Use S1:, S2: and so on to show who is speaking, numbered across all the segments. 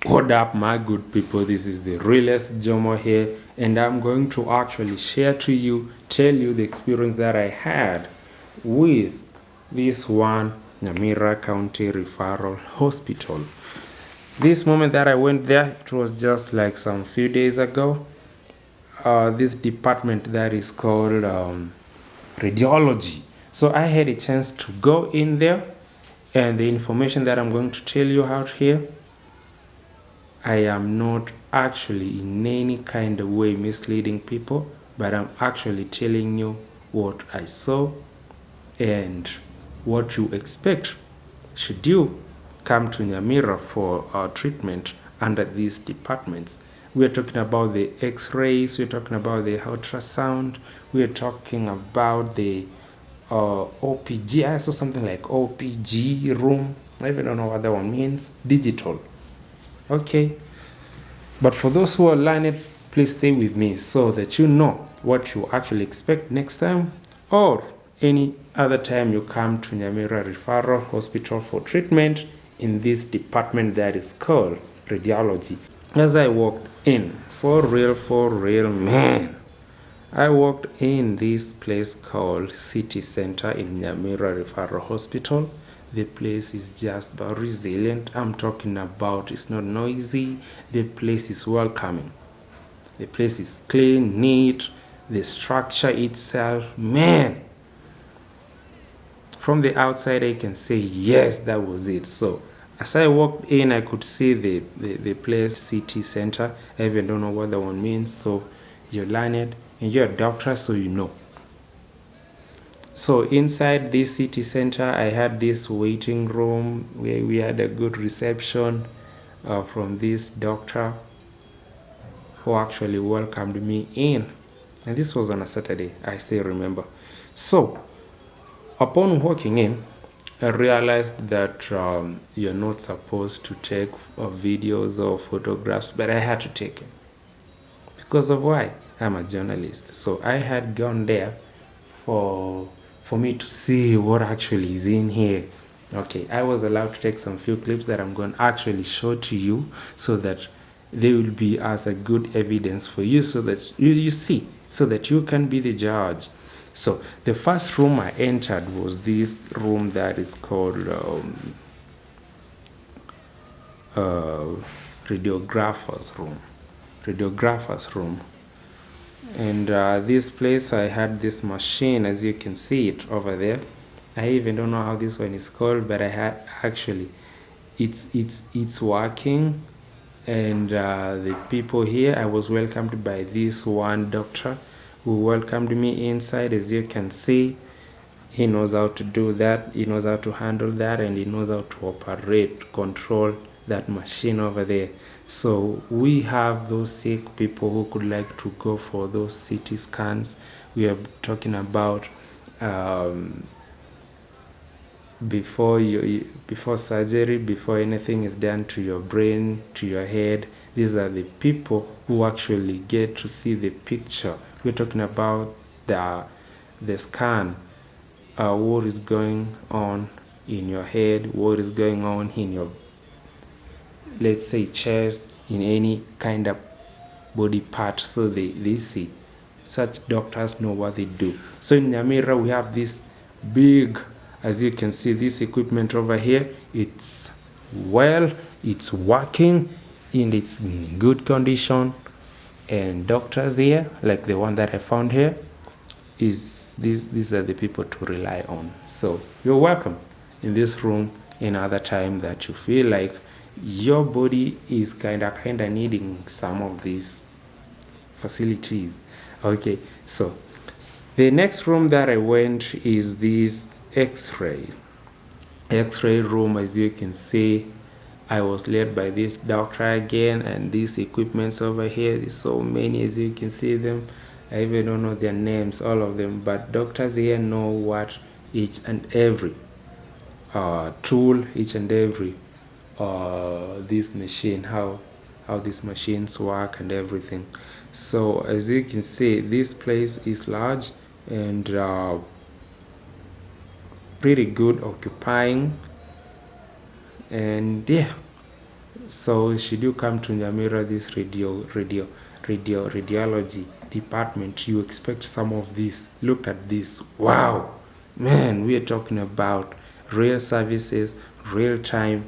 S1: What up, my good people? This is the realest Jomo here, and I'm going to actually share to you, tell you the experience that I had with this one Nyamira County Referral Hospital. This moment that I went there, it was just like some few days ago. This department that is called Radiology. So I had a chance to go in there, and the information that I'm going to tell you out here, I am not actually in any kind of way misleading people, but I'm actually telling you what I saw and what you expect should you come to Nyamira for treatment under these departments. We are talking about the X-rays, we're talking about the ultrasound, we are talking about the OPG. I saw something like OPG room. I even don't know what that one means. Digital. Okay. But for those who are learned, please stay with me so that you know what you actually expect next time or any other time you come to Nyamira Referral Hospital for treatment in this department that is called Radiology. As I walked in, for real, man, I walked in this place called City Center in Nyamira Referral Hospital. The place is just resilient. I'm talking about it's not noisy. The place is welcoming. The place is clean, neat. The structure itself, man. From the outside, I can say, yes, that was it. So as I walked in, I could see the place, City Center. I even don't know what that one means. So you're learned and you're a doctor, so you know. So inside this city center, I had this waiting room where we had a good reception from this doctor who actually welcomed me in. And this was on a Saturday, I still remember. So upon walking in, I realized that you're not supposed to take videos or photographs, but I had to take it. Because of why? I'm a journalist. So I had gone there for me to see what actually is in here. Okay, I was allowed to take some few clips that I'm going to actually show to you so that they will be as a good evidence for you so that you see, so that you can be the judge. So the first room I entered was this room that is called Radiographer's room. Radiographer's room. And this place, I had this machine, as you can see it over there. I even don't know how this one is called, but I had actually, it's working. And the people here, I was welcomed by this one doctor who welcomed me inside. As you can see, he knows how to do that, he knows how to handle that, and he knows how to operate, control that machine over there. So we have those sick people who could like to go for those CT scans. We are talking about before surgery, before anything is done to your brain, to your head. These are the people who actually get to see the picture. We're talking about the scan, what is going on in your head, what is going on in your, let's say, chest, in any kind of body part. So they see. Such doctors know what they do. So in Nyamira, we have this big, as you can see, this equipment over here. It's it's working, and it's in good condition. And doctors here, like the one that I found here, these are the people to rely on. So you're welcome in this room another time that you feel like your body is kind of needing some of these facilities. Okay, so the next room that I went is this X-ray room. As you can see, I was led by this doctor again, and these equipments over here, there's so many, as you can see them. I even don't know their names, all of them, but doctors here know what each and every tool, each and every this machine, how these machines work and everything. So as you can see, this place is large and pretty good occupying. And yeah, So should you come to Nyamira, this radiology department, you expect some of this. Look at this. Wow, man, we are talking about real services, real time,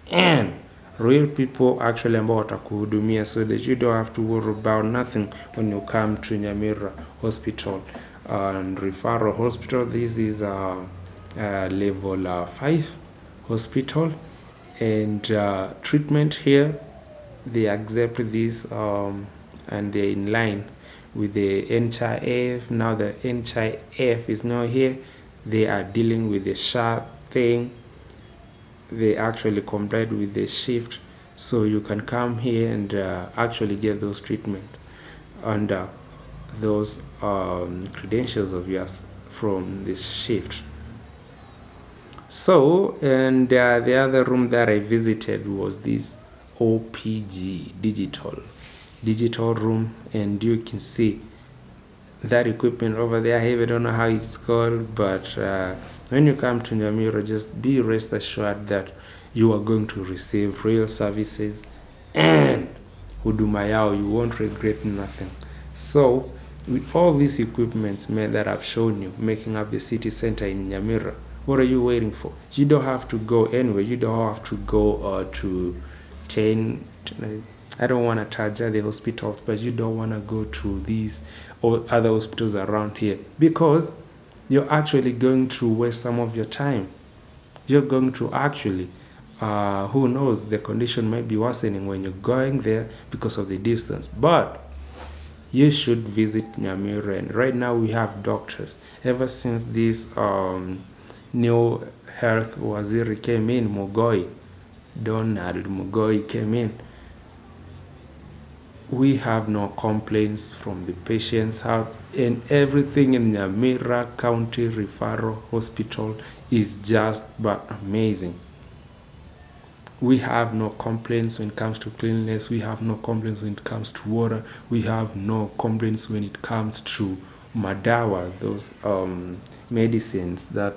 S1: and real people actually ambao watakuhudumia, so that you don't have to worry about nothing when you come to Nyamira Hospital and Referral Hospital. This is a level 5 hospital, and treatment here, they accept this, and they're in line with the NHIF. Now the NHIF is not here, they are dealing with the SHA thing. They actually complied with the shift, so you can come here and actually get those treatment under those credentials of yours from this shift. So, and the other room that I visited was this OPG digital room, and you can see that equipment over there. I don't know how it's called, but when you come to Nyamira, just be rest assured that you are going to receive real services, and huduma yao, you won't regret nothing. So with all these equipments, man, that I've shown you, making up the city center in Nyamira, what are you waiting for? You don't have to go anywhere. You don't have to go to 10, I don't want to target the hospitals, but you don't want to go to these or other hospitals around here, because you're actually going to waste some of your time. You're going to actually, who knows, the condition might be worsening when you're going there because of the distance. But you should visit Nyamira. And right now we have doctors. Ever since this new health waziri came in, Donald Mugoi came in, we have no complaints from the patients out, and everything in Nyamira County Referral Hospital is just but amazing. We have no complaints when it comes to cleanliness. We have no complaints when it comes to water. We have no complaints when it comes to Madawa, those medicines that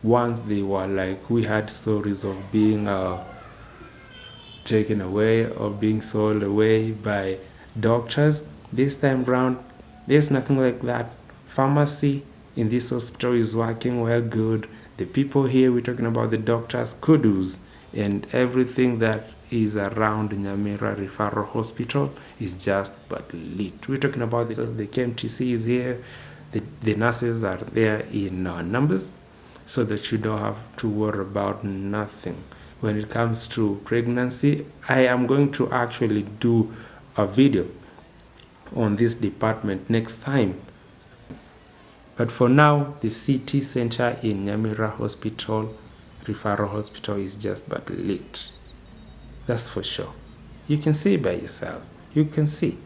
S1: once they were like, we had stories of being taken away or being sold away by doctors. This time round, there's nothing like that. Pharmacy in this hospital is working well, good. The people here, we're talking about the doctors, kudos, and everything that is around Nyamira Referral Hospital is just but lit. We're talking about this, the KMTC is here, the nurses are there in numbers, so that you don't have to worry about nothing. When it comes to pregnancy, I am going to actually do a video on this department next time. But for now, the city center in Nyamira Hospital, Referral Hospital, is just but lit. That's for sure. You can see by yourself. You can see.